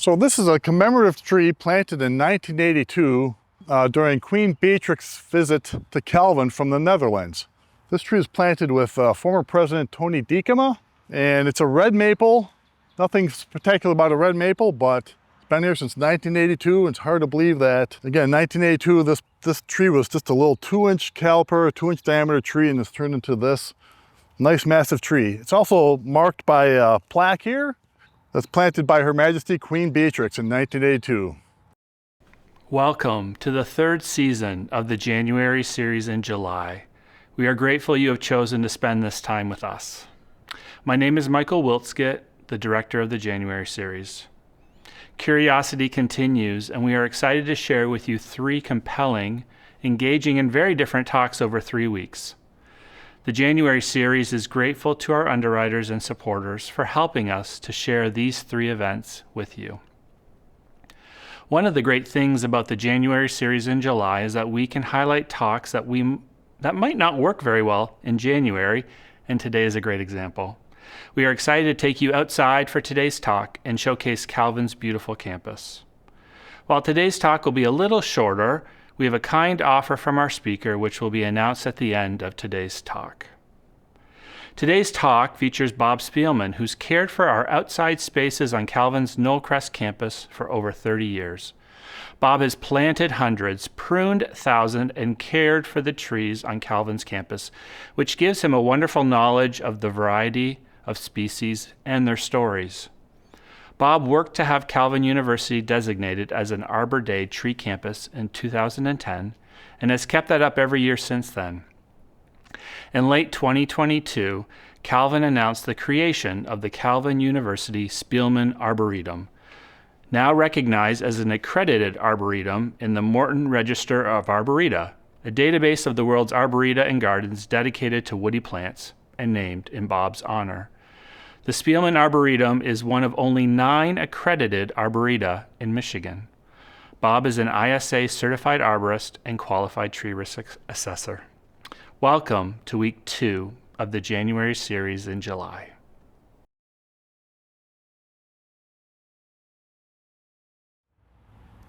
So this is a commemorative tree planted in 1982 during Queen Beatrix's visit to Calvin from the Netherlands. This tree was planted with former President Tony Diekema, and it's a red maple. Nothing spectacular about a red maple, but it's been here since 1982. It's hard to believe that, again, 1982, this tree was just a little 2-inch caliper, 2-inch diameter tree, and it's turned into this nice massive tree. It's also marked by a plaque here that's planted by Her Majesty Queen Beatrix in 1982. Welcome to the third season of the January series in July. We are grateful you have chosen to spend this time with us. My name is Michael Wiltskit, the director of the January series. Curiosity continues, and we are excited to share with you 3 compelling, engaging, and very different talks over 3 weeks. The January series is grateful to our underwriters and supporters for helping us to share these 3 events with you. One of the great things about the January series in July is that we can highlight talks that might not work very well in January, and today is a great example. We are excited to take you outside for today's talk and showcase Calvin's beautiful campus. While today's talk will be a little shorter, we have a kind offer from our speaker, which will be announced at the end of today's talk. Today's talk features Bob Speelman, who's cared for our outside spaces on Calvin's Knollcrest campus for over 30 years. Bob has planted hundreds, pruned thousands, and cared for the trees on Calvin's campus, which gives him a wonderful knowledge of the variety of species and their stories. Bob worked to have Calvin University designated as an Arbor Day tree campus in 2010 and has kept that up every year since then. In late 2022, Calvin announced the creation of the Calvin University Speelman Arboretum, now recognized as an accredited arboretum in the Morton Register of Arboreta, a database of the world's arboreta and gardens dedicated to woody plants and named in Bob's honor. The Speelman Arboretum is one of only 9 accredited arboreta in Michigan. Bob is an ISA certified arborist and qualified tree risk assessor. Welcome to week 2 of the January series in July.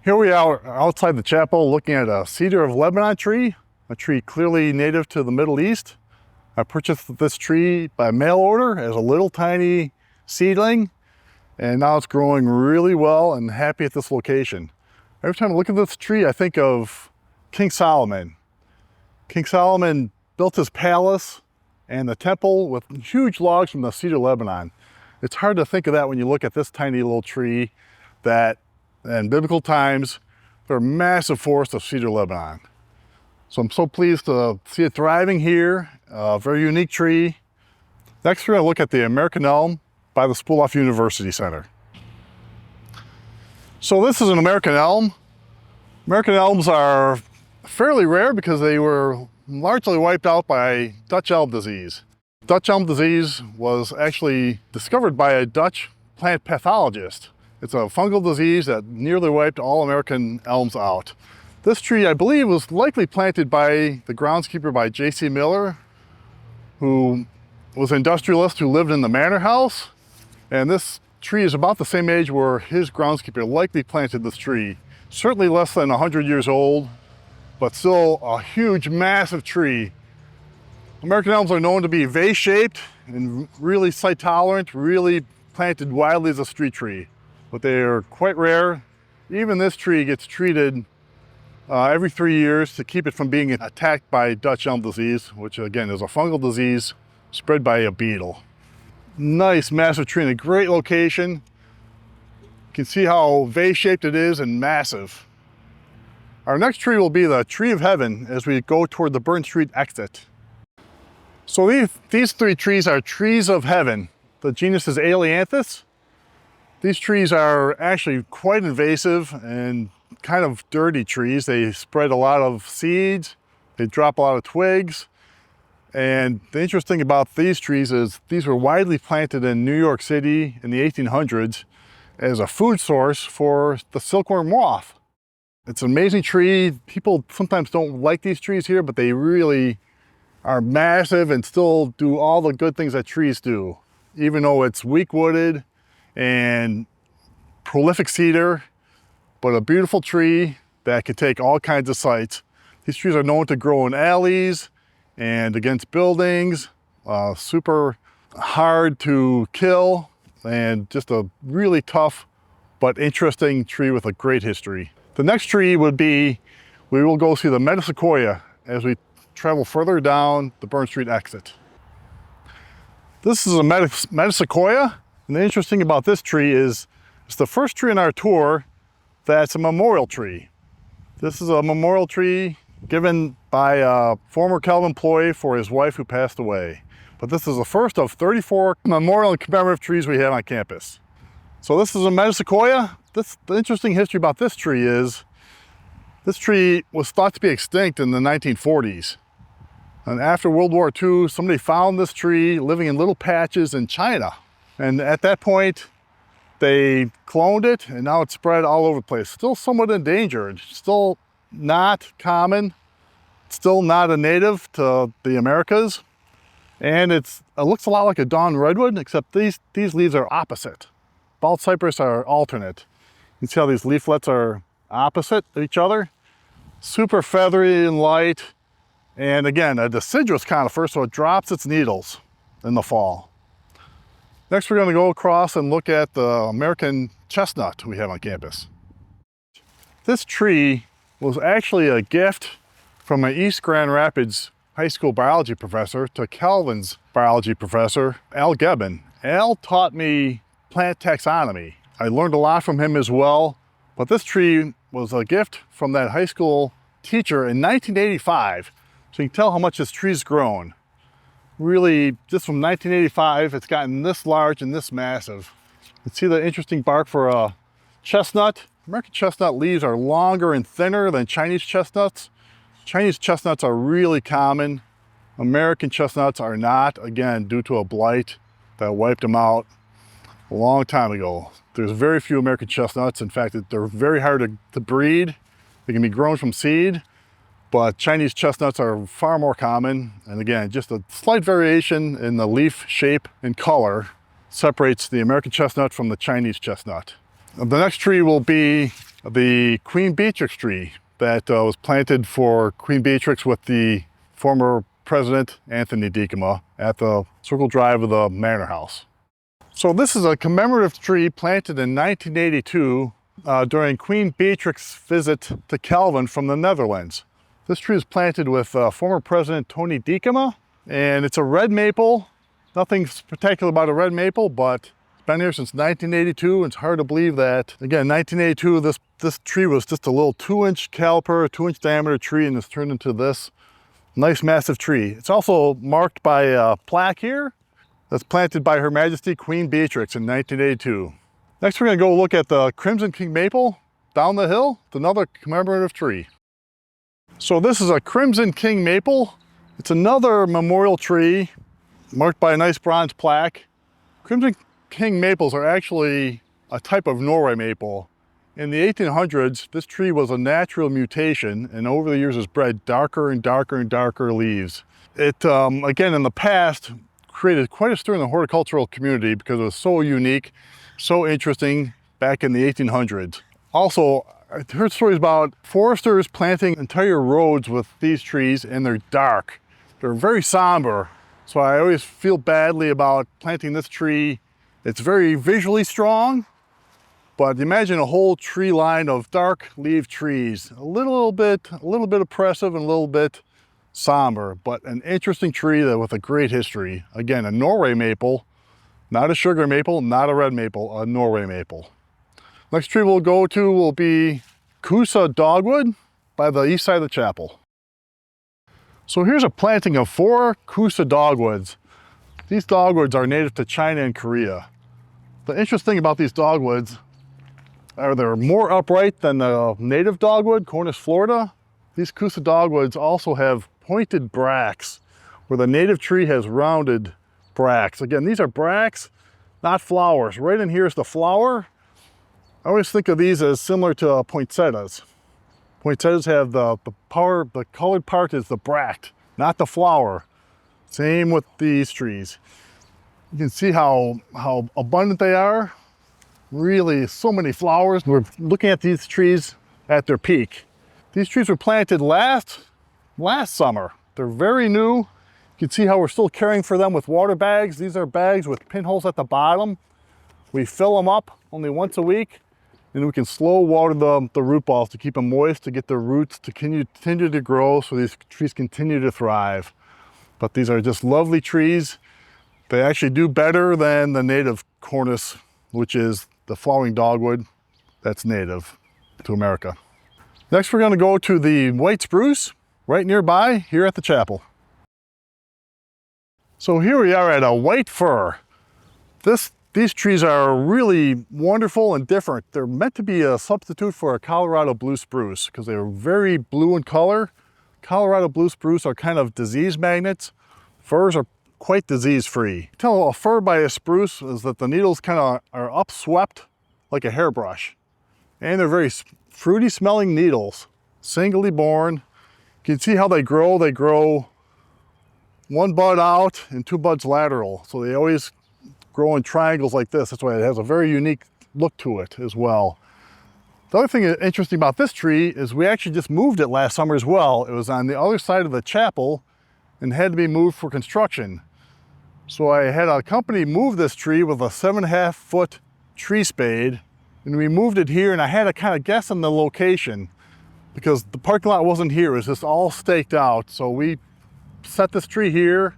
Here we are outside the chapel looking at a Cedar of Lebanon tree, a tree clearly native to the Middle East. I purchased this tree by mail order as a little tiny seedling, and now it's growing really well and happy at this location. Every time I look at this tree, I think of King Solomon. King Solomon built his palace and the temple with huge logs from the Cedar of Lebanon. It's hard to think of that when you look at this tiny little tree that in biblical times, there are massive forests of Cedar of Lebanon. So I'm so pleased to see it thriving here, a very unique tree. Next, we're going to look at the American elm by the Spoolhoff University Center. So this is an American elm. American elms are fairly rare because they were largely wiped out by Dutch elm disease. Dutch elm disease was actually discovered by a Dutch plant pathologist. It's a fungal disease that nearly wiped all American elms out. This tree, I believe, was likely planted by the groundskeeper by J.C. Miller, who was an industrialist who lived in the manor house. And this tree is about the same age where his groundskeeper likely planted this tree. Certainly less than 100 years old, but still a huge, massive tree. American elms are known to be vase-shaped and really site-tolerant, really planted widely as a street tree. But they are quite rare. Even this tree gets treated every 3 years to keep it from being attacked by Dutch elm disease, which again is a fungal disease spread by a beetle. Nice massive tree in a great location. You can see how vase-shaped it is and massive. Our next tree will be the Tree of Heaven as we go toward the Burn Street exit. So these 3 trees are trees of heaven. The genus is Ailanthus. These trees are actually quite invasive and kind of dirty trees. They spread a lot of seeds, they drop a lot of twigs. And the interesting thing about these trees is these were widely planted in New York City in the 1800s as a food source for the silkworm moth. It's an amazing tree. People sometimes don't like these trees here, but they really are massive and still do all the good things that trees do, even though it's weak wooded and prolific cedar, but a beautiful tree that can take all kinds of sites. These trees are known to grow in alleys and against buildings, super hard to kill, and just a really tough but interesting tree with a great history. The next tree would be, we will go see the Metasequoia as we travel further down the Burn Street exit. This is a Metasequoia, and the interesting about this tree is it's the first tree in our tour that's a memorial tree. This is a memorial tree given by a former Calvin employee for his wife who passed away. But this is the first of 34 memorial and commemorative trees we have on campus. So this is a Metasequoia. The interesting history about this tree is this tree was thought to be extinct in the 1940s. And after World War II, somebody found this tree living in little patches in China. And at that point, they cloned it, and now it's spread all over the place. Still somewhat endangered, still not common, still not a native to the Americas. And it looks a lot like a dawn redwood, except these leaves are opposite. Bald cypress are alternate. You can see how these leaflets are opposite each other. Super feathery and light. And again, a deciduous conifer, so it drops its needles in the fall. Next, we're going to go across and look at the American chestnut we have on campus. This tree was actually a gift from an East Grand Rapids high school biology professor to Calvin's biology professor, Al Gebbon. Al taught me plant taxonomy. I learned a lot from him as well, but this tree was a gift from that high school teacher in 1985. So you can tell how much this tree's grown. Really, just from 1985, it's gotten this large and this massive. You can see the interesting bark for a chestnut. American chestnut leaves are longer and thinner than Chinese chestnuts. Chinese chestnuts are really common. American chestnuts are not, again, due to a blight that wiped them out a long time ago. There's very few American chestnuts. In fact, they're very hard to breed. They can be grown from seed, but Chinese chestnuts are far more common. And again, just a slight variation in the leaf shape and color separates the American chestnut from the Chinese chestnut. The next tree will be the Queen Beatrix tree that was planted for Queen Beatrix with the former President Anthony Dykema at the Circle Drive of the Manor House. So this is a commemorative tree planted in 1982 during Queen Beatrix's visit to Calvin from the Netherlands. This tree is planted with former President Tony Dykema, and it's a red maple. Nothing spectacular about a red maple, but it's been here since 1982. It's hard to believe that, again, 1982, this tree was just a little 2-inch caliper, 2-inch diameter tree, and it's turned into this nice massive tree. It's also marked by a plaque here that's planted by Her Majesty Queen Beatrix in 1982. Next, we're going to go look at the Crimson King Maple down the hill. It's another commemorative tree. So this is a Crimson King Maple. It's another memorial tree marked by a nice bronze plaque. Crimson King maples are actually a type of Norway maple. In the 1800s, this tree was a natural mutation, and over the years has bred darker and darker and darker leaves. It, again, in the past, created quite a stir in the horticultural community because it was so unique, so interesting back in the 1800s. Also, I heard stories about foresters planting entire roads with these trees, and they're dark. They're very somber. So I always feel badly about planting this tree. It's very visually strong, but imagine a whole tree line of dark leaf trees. A little bit oppressive and a little bit somber, but an interesting tree with a great history. Again, a Norway maple, not a sugar maple, not a red maple, a Norway maple. Next tree we'll go to will be Kousa dogwood by the east side of the chapel. So here's a planting of 4 Kousa dogwoods. These dogwoods are native to China and Korea. The interesting thing about these dogwoods are they're more upright than the native dogwood, Cornus Florida. These Kousa dogwoods also have pointed bracts, where the native tree has rounded bracts. Again, these are bracts, not flowers. Right in here is the flower. I always think of these as similar to poinsettias. Poinsettias have the colored part is the bract, not the flower. Same with these trees. You can see how abundant they are. really so many flowers. We're looking at these trees at their peak. These trees were planted last summer. They're very new. You can see how we're still caring for them with water bags. These are bags with pinholes at the bottom. We fill them up only once a week, and we can slow water the root balls to keep them moist, to get the roots to continue to grow so these trees continue to thrive. But these are just lovely trees. They actually do better than the native cornus, which is the flowering dogwood that's native to America. Next, we're going to go to the white spruce right nearby here at the chapel. So here we are at a white fir. These trees are really wonderful and different. They're meant to be a substitute for a Colorado blue spruce because they are very blue in color. Colorado blue spruce are kind of disease magnets. Firs are quite disease-free. Tell a fir by a spruce is that the needles kind of are upswept like a hairbrush. And they're very fruity smelling needles, singly born. You can see how they grow. They grow one bud out and two buds lateral. So they always grow in triangles like this. That's why it has a very unique look to it as well. The other thing interesting about this tree is we actually just moved it last summer as well. It was on the other side of the chapel and had to be moved for construction. So I had a company move this tree with a 7.5 foot tree spade, and we moved it here, and I had to kind of guess on the location because the parking lot wasn't here. It was just all staked out. So we set this tree here,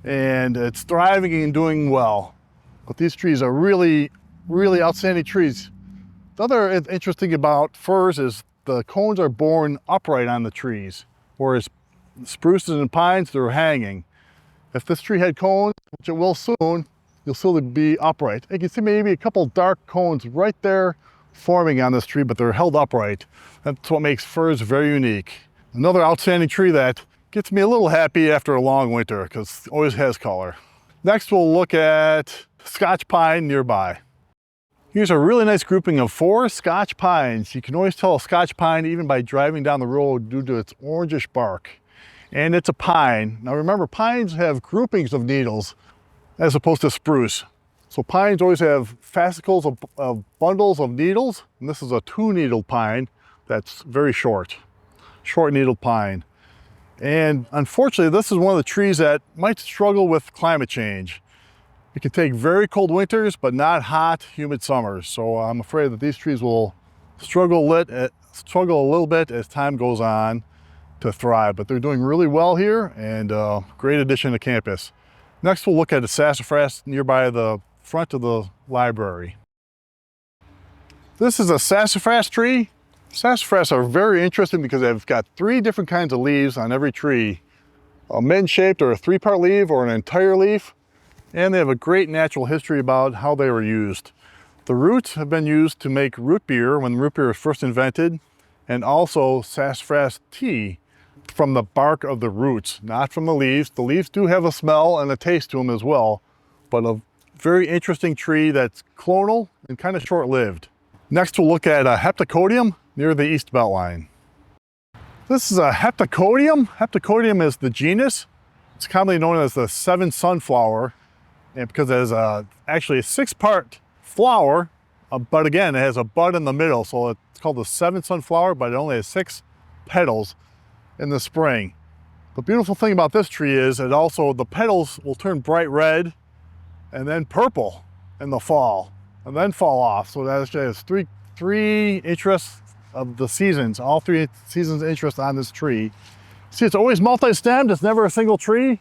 and it's thriving and doing well. But these trees are really, really outstanding trees. The other interesting about firs is the cones are borne upright on the trees, whereas spruces and pines, they're hanging. If this tree had cones, which it will soon, you'll still be upright. You can see maybe a couple dark cones right there forming on this tree, but they're held upright. That's what makes firs very unique. Another outstanding tree that gets me a little happy after a long winter because it always has color. Next, we'll look at Scotch pine nearby. Here's a really nice grouping of 4 Scotch pines. You can always tell a Scotch pine even by driving down the road due to its orangish bark. And it's a pine. Now remember, pines have groupings of needles as opposed to spruce. So pines always have fascicles of bundles of needles, and this is a 2-needled pine that's very short needled pine. And unfortunately, this is one of the trees that might struggle with climate change. It can take very cold winters, but not hot, humid summers. So I'm afraid that these trees will struggle a little bit as time goes on to thrive, but they're doing really well here and great addition to campus. Next, we'll look at a sassafras nearby the front of the library. This is a sassafras tree. Sassafras are very interesting because they've got 3 different kinds of leaves on every tree. A mitten-shaped or a 3-part leaf or an entire leaf. And they have a great natural history about how they were used. The roots have been used to make root beer when root beer was first invented, and also sassafras tea from the bark of the roots, not from the leaves. The leaves do have a smell and a taste to them as well, but a very interesting tree that's clonal and kind of short-lived. Next, we'll look at a heptacodium near the east belt line. This is a heptacodium. Heptacodium is the genus. It's commonly known as the 7 sunflower. And because it has actually a 6-part flower, but again, it has a bud in the middle. So it's called the 7 sunflower, but it only has 6 petals in the spring. The beautiful thing about this tree is that also the petals will turn bright red and then purple in the fall and then fall off. So that actually has three interests of the seasons, all 3 seasons interest on this tree. See, it's always multi-stemmed. It's never a single tree.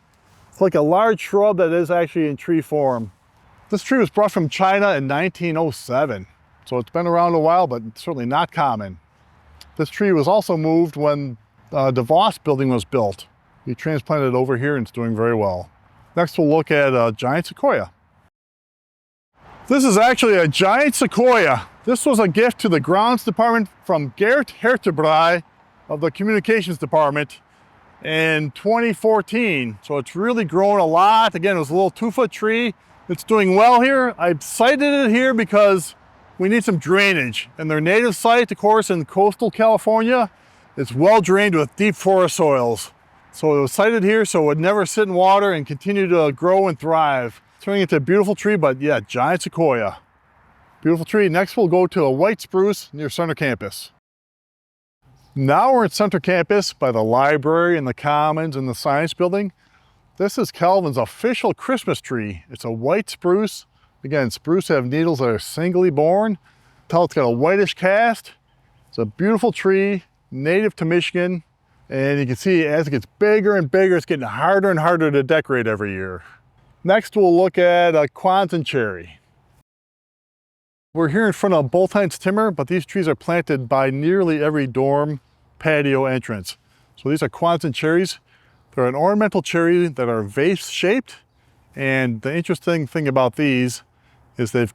It's like a large shrub that is actually in tree form. This tree was brought from China in 1907. So it's been around a while, but certainly not common. This tree was also moved when the Voss building was built. We transplanted it over here and it's doing very well. Next, we'll look at a giant sequoia. This is actually a giant sequoia. This was a gift to the grounds department from Gert Hertebrei of the communications department in 2014. So it's really grown a lot. Again, it was a little 2-foot tree. It's doing well here. I sited it here because we need some drainage. And their native site, of course, in coastal California, it's well drained with deep forest soils. So it was sited here so it would never sit in water and continue to grow and thrive. Turning into a beautiful tree, but yeah, giant sequoia. Beautiful tree. Next we'll go to a white spruce near center campus. Now we're at center campus by the library and the commons and the science building. This is Calvin's official Christmas tree. It's a white spruce. Again, spruce have needles that are singly borne. Tell it's got a whitish cast. It's a beautiful tree, native to Michigan. And you can see as it gets bigger and bigger, it's getting harder and harder to decorate every year. Next we'll look at a Quonset cherry. We're here in front of Both Heinz Timber, but these trees are planted by nearly every dorm patio entrance. So these are Quonset cherries. They're an ornamental cherry that are vase shaped. And the interesting thing about these is they're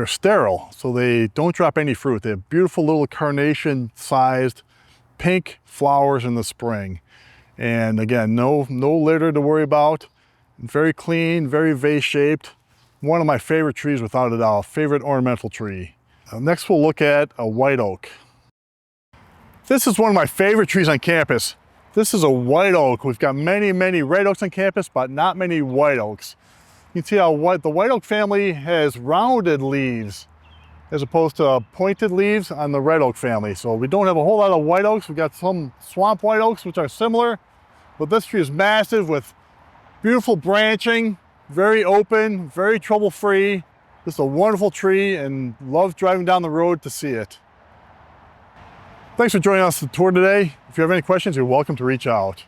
sterile, so they don't drop any fruit. They have beautiful little carnation sized pink flowers in the spring. And again, no litter to worry about. Very clean, very vase shaped. One of my favorite trees without a doubt, favorite ornamental tree. Next we'll look at a white oak. This is one of my favorite trees on campus. This is a white oak. We've got many red oaks on campus, but not many white oaks. You can see how the white oak family has rounded leaves as opposed to pointed leaves on the red oak family. So we don't have a whole lot of white oaks. We've got some swamp white oaks, which are similar, but this tree is massive with beautiful branching, very open, very trouble-free. Just a wonderful tree and love driving down the road to see it. Thanks for joining us on the tour today. If you have any questions, you're welcome to reach out.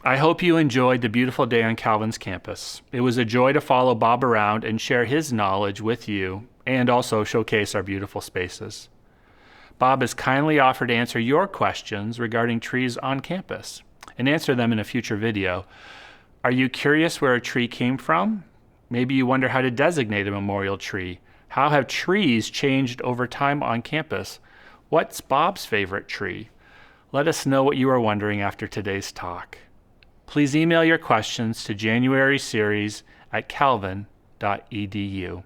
I hope you enjoyed the beautiful day on Calvin's campus. It was a joy to follow Bob around and share his knowledge with you and also showcase our beautiful spaces. Bob has kindly offered to answer your questions regarding trees on campus and answer them in a future video. Are you curious where a tree came from? Maybe you wonder how to designate a memorial tree. How have trees changed over time on campus? What's Bob's favorite tree? Let us know what you are wondering after today's talk. Please email your questions to januaryseries@calvin.edu.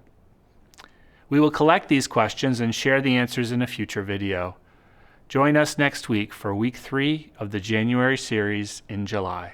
We will collect these questions and share the answers in a future video. Join us next week for week 3 of the January series in July.